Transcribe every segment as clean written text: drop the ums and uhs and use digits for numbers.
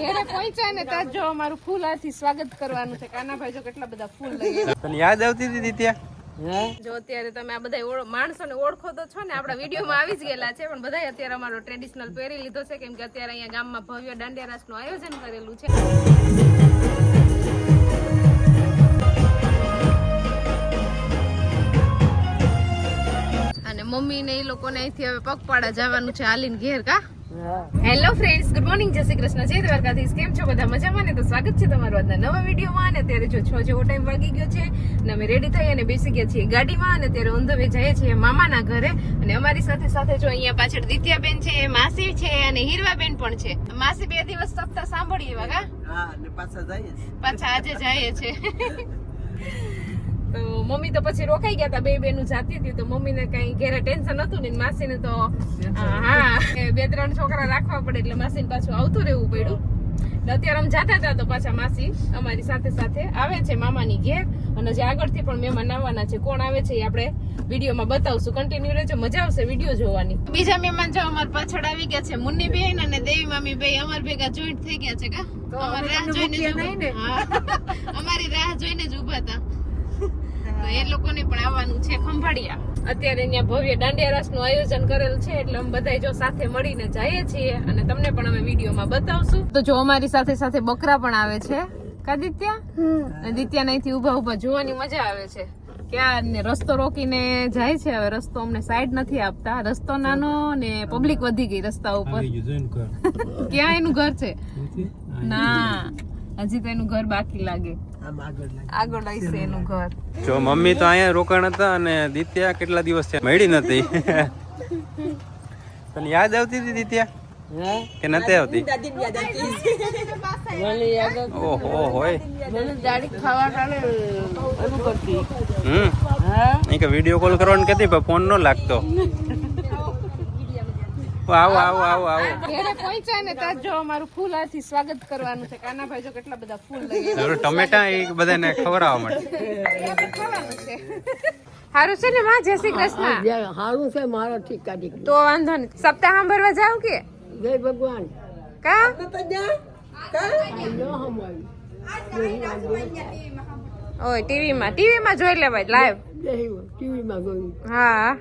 ઘરે પહોંચ્યા ને ત્યાં જો અમારું ફૂલાથી સ્વાગત કરવાનું છે. કાનાભાઈ જો કેટલા બધા ફૂલ લઈ તને યાદ આવતી હતી ત્યાં? જો અત્યારે તમે આ બધા માણસોને ઓળખો તો છો ને, આપણા વિડીયોમાં આવી જ ગયેલા છે, પણ બધા અત્યારે અમારો ટ્રેડિશનલ પહેરી લીધો છે, કેમ કે અત્યારે અહીંયા ગામમાં ભવ્ય દાંડિયા રાસનું આયોજન કરેલું છે. અને મમ્મી ને એ લોકોને અહીંથી હવે પગપાળા જવાનું છે હાલીને ઘેર. કા હેલો ફ્રેન્ડ્સ, ગુડ મોર્નિંગ, જય શ્રી કૃષ્ણ, જય દ્વારકાધીશ. કેમ છો બધા? મજામાં ને? તો સ્વાગત છે તમારું આજના નવા વિડીયોમાં. અને અત્યારે જો 6 જેવો ટાઈમ વાગી ગયો છે અને અમે રેડી થઈ અને બેસી ગયા છીએ ગાડીમાં અને અત્યારે ઓન ધ વે જઈએ છીએ મામાના ઘરે. અને અમારી સાથે સાથે જો અહીંયા પાછળ દિત્યાબેન છે, માસી છે અને હીરવાબેન પણ છે. માસી 2 દિવસ સપ્તાહ સાંભળીએ વાગા. હા, અને પાછા આજે જઈએ છે. તો મમ્મી તો પછી રોકાઈ ગયા હતા, 2 બેનું જાતી હતી, તો મમ્મીને કઈ ઘેરે ટેન્શન હતું ને, માસીને તો 2-3 છોકરા રાખવા પડે એટલે માસીને પાછું આવતું રહેવું પડ્યું. અત્યારે અમે જાતા હતા તો પાછા માસી અમારી સાથે સાથે આવે છે મામાની ઘેર. અને જે આગળથી પણ મહેમાન આવવાના છે, કોણ આવે છે એ આપણે વિડીયોમાં બતાવશું. કન્ટિન્યુ રહેજો, મજા આવશે વિડીયો જોવાની. બીજા મહેમાન જો અમાર પાછળ આવી ગયા છે, મુન્ની બેન અને દેવી મામી બે અમાર ભેગા જોઈન્ટ થઈ ગયા છે. કા અમારી રાહ જોઈને જ ઉભા હતા. તો એ લોકોને પણ આવવાનું છે ખંભાળિયા. અત્યારે અહીંયા ભવ્ય દાંડિયા રાસનું આયોજન કરેલ છે, એટલે અમે બધા જો સાથે મળીને જઈએ છીએ અને તમને પણ અમે વિડીયોમાં બતાવશું. તો જો અમારી સાથે સાથે બકરા પણ આવે છે. કા દિત્યા? દિત્યા અહીંથી ઉભા જોવાની મજા આવે છે. ક્યાં ને રસ્તો રોકીને જાય છે. હવે રસ્તો અમને સાઈડ નથી આપતા, રસ્તો નાનો ને પબ્લિક વધી ગઈ રસ્તા ઉપર. ક્યાં એનું ઘર છે? ના, હજી તો એનું ઘર બાકી લાગે. આગળ લાગશે એનું ઘર. જો મમ્મી તો અહીંયા રોકાણ હતા અને દિત્યા કેટલા દિવસ છે મળી નથી. તને યાદ આવતી હતી દિત્યા કે નથી આવતી? ઓહો હોય કે વિડીયો કોલ કરવાનું કેતી પણ ફોન નો લાગતો. આવો આવો આવો આવો. ઘરે પહોંચ્યા ને ત્યાં જો અમારું ફૂલાથી સ્વાગત કરવાનું છે. કાનાભાઈ જો કેટલા બધા ફૂલ લઈ ટમેટા એ બધાને ખવડાવવા માટે સારું છે ને માં? જય શ્રી કૃષ્ણ. સારું છે મારો ઠીકા ઠીક. તો વાંધો નહીં. સપ્તાહ સાંભળવા જાવ કે? જય ભગવાન. કા ઓય ટીવીમાં જોઈ લેવાય લાઈવ. ટીવીમાં જોયું. હા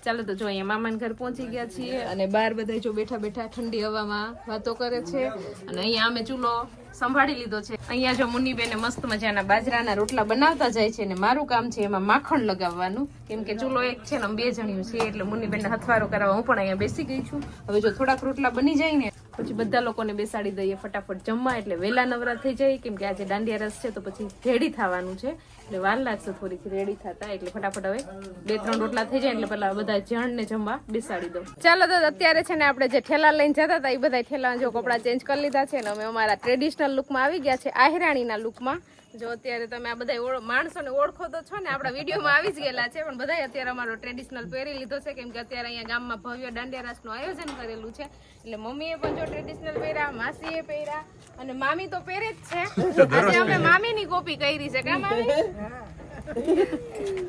ચાલો તો જો અહીંયા મામાના ઘર પહોંચી ગયા છીએ અને બહાર બધા જો બેઠા બેઠા ઠંડી હવામાં વાતો કરે છે. અને અહીંયા અમે ચૂલો સંભાળી લીધો છે. અહીંયા જો મુન્નીબેને મસ્ત મજાના બાજરાના રોટલા બનાવતા જાય છે અને મારું કામ છે એમાં માખણ લગાવવાનું, કેમ કે ચૂલો એક છે ને 2 જણિયું છે એટલે મુન્નીબેનને હથવારો કરાવવા હું પણ અહીંયા બેસી ગઈ છું. હવે જો થોડાક રોટલા બની જાય ને પછી બધા લોકોને બેસાડી દઈએ ફટાફટ જમવા, એટલે વહેલા નવરા થઈ જાય, કેમ કે આજે દાંડિયા રસ છે તો પછી રેડી થવાનું છે એટલે વાર લાગશે થોડીક રેડી થતા. એટલે ફટાફટ હવે 2-3 રોટલા થઈ જાય એટલે પેલા બધા જણને જમવા બેસાડી દઉં. ચાલો તો અત્યારે છે ને આપણે જે ઠેલા લઈને જતા હતા એ બધા ઠેલા જો કપડા ચેન્જ કરી લીધા છે ને અમે અમારા ટ્રેડિશનલ લુકમાં આવી ગયા છે, આહિરાણીના લુકમાં. જો અત્યારે તમે આ બધા માણસોને ઓળખો તો છો ને, આપણા વિડીયોમાં આવી જ ગયેલા છે, પણ બધા અત્યારે અમારો ટ્રેડિશનલ પહેરી લીધો છે, કેમ કે અત્યારે અહીંયા ગામમાં ભવ્ય દાંડિયા રાસનું આયોજન કરેલું છે. એટલે મમ્મીએ પણ જો ટ્રેડિશનલ પહેર્યા, માસીએ પહેર્યા અને મામી તો પહેરે જ છે. આજે અમે મામીની કોપી કરી છે. કા મામી?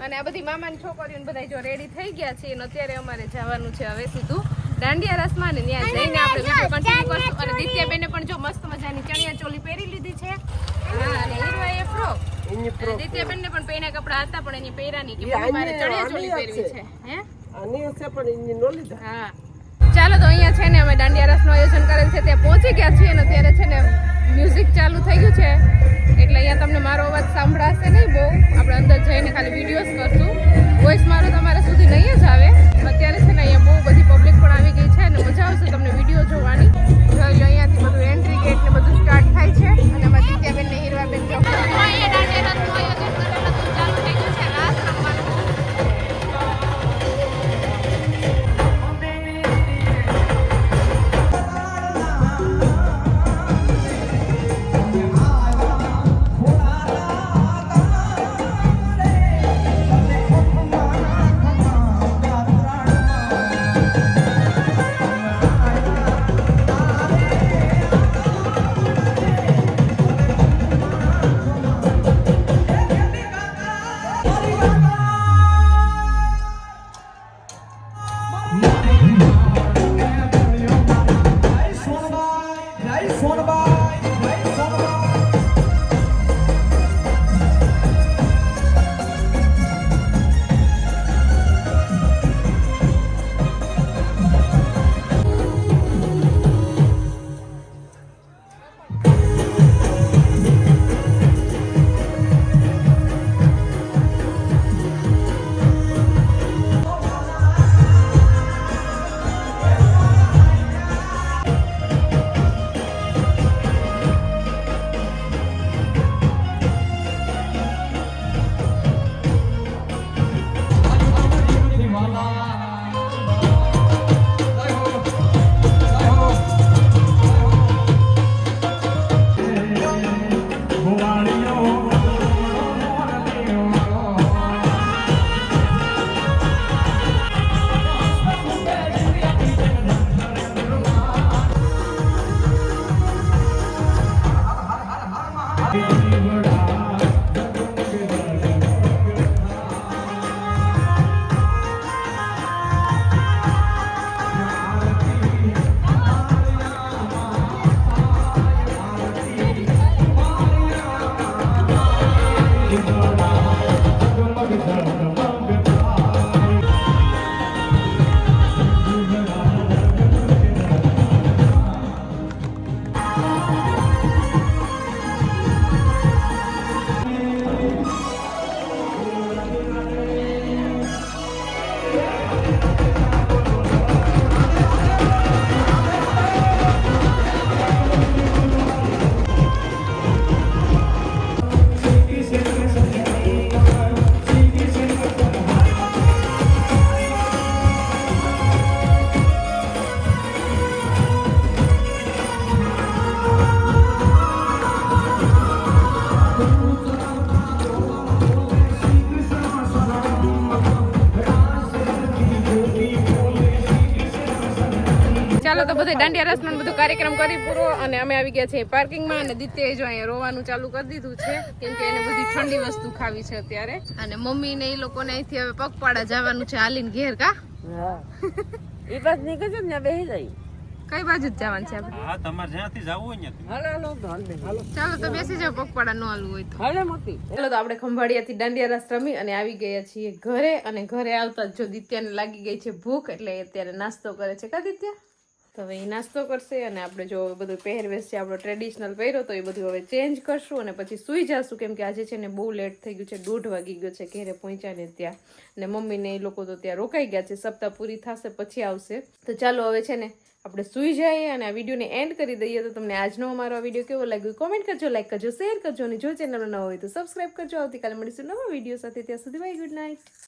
અને આ બધી મામાની છોકરીઓને બધા જો રેડી થઈ ગયા છે અને અત્યારે અમારે જવાનું છે હવે સીધું દાંડિયા રાસમાં ને ત્યાં જઈને આપણે વિડીયો કન્ટિન્યુ કરશું. અને દિત્યાબેને પણ જો મસ્ત મજાની ચણિયા ચોલી પહેરી લીધી છે. હા, અને હીરવાએ ફ્રોક. દિત્યાબેનને પણ પહેર્યા કપડા હતા પણ એની પહેર્યા નહીં, કે મારે ચણિયા ચોલી પહેરવી છે. હે આની હશે પણ એની નો લીધા. હા ચાલો તો અહીંયા છે ને અમે દાંડિયા રાસનું આયોજન કરેલ છે ત્યાં પહોંચી ગયા છીએ અને અત્યારે છે ને મ્યુઝિક ચાલુ થઈ ગયું છે એટલે અહીંયા તમને મારો અવાજ સાંભળાશે નહીં બહુ. આપણે અંદર જઈને ખાલી વિડીયોઝ કરશું, વોઇસ મારો તમારા સુધી નહીં જ આવે. અત્યારે છે ને અહીંયા બહુ બધી પબ્લિક પણ આવી ગઈ છે અને મજા આવશે તમને વિડીયો જોવાની. જોઈ લો અહીંયાથી બધું એન્ટ્રી ગેટ ને બધું સ્ટાર્ટ થાય છે અને એમાં દિત્યાબેન ને હીરવાબેન જો અહીંયા દાંડિયા રાસનું આયોજન કરેલું ચાલુ થઈ ગયું છે રાસ રમવાનું. ચાલો તો બધે દાંડિયા રસનો બધો કાર્યક્રમ કરી પૂરો અને અમે આવી ગયા છે પાર્કિંગમાં અને દિત્યાએ જો અહીંયા રોવાનું ચાલુ કરી દીધું છે કેમ કે એને બધી ઠંડી વસ્તુ ખાવી છે અત્યારે અને મમ્મી ને એ લોકોને અહીંથી હવે પગપાળા જવાનું છે હાલીને ઘેર કા હા એ બસ નીકળજો ને બેસી જાય કઈ બાજુ જ જવાનું છે આપણે હા તમારે જ્યાંથી જવું હોય ને હાલો ચાલો તો બેસી જાવ પગપાળા ન હાલવું હોય તો હાલે મોટી ચાલો તો આપણે ખંભાળિયાથી દાંડિયા રસ રમી અને આવી ગયા છીએ ઘરે અને ઘરે આવતા જ જો દિત્યાને લાગી ગઈ છે ભૂખ એટલે અત્યારે નાસ્તો કરે છે કા દિત્યા તો હવે એ નાસ્તો કરશે અને આપણે જો બધું પહેરવેશ છે આપણો ટ્રેડિશનલ પહેર્યો તો એ બધું હવે ચેન્જ કરશું અને પછી સૂઈ જશું કેમ કે આજે છે ને બહુ લેટ થઈ ગયું છે 2:30 વાગી ગયો છે ઘરે પહોંચ્યા ને ત્યાં અને મમ્મીને એ લોકો તો ત્યાં રોકાઈ ગયા છે સપ્તાહ પૂરી થશે પછી આવશે તો ચાલો હવે છે ને આપણે સૂઈ જઈએ અને આ વિડીયોને એન્ડ કરી દઈએ તો તમને આજનો અમારો આ વિડીયો કેવો લાગ્યો કોમેન્ટ કરજો લાઈક કરજો શેર કરજો અને જો ચેનલમાં ન હોય તો સબસ્ક્રાઈબ કરજો આવતીકાલે મળીશું નવા વિડીયો સાથે ત્યાં સુધી બાય ગુડ નાઇટ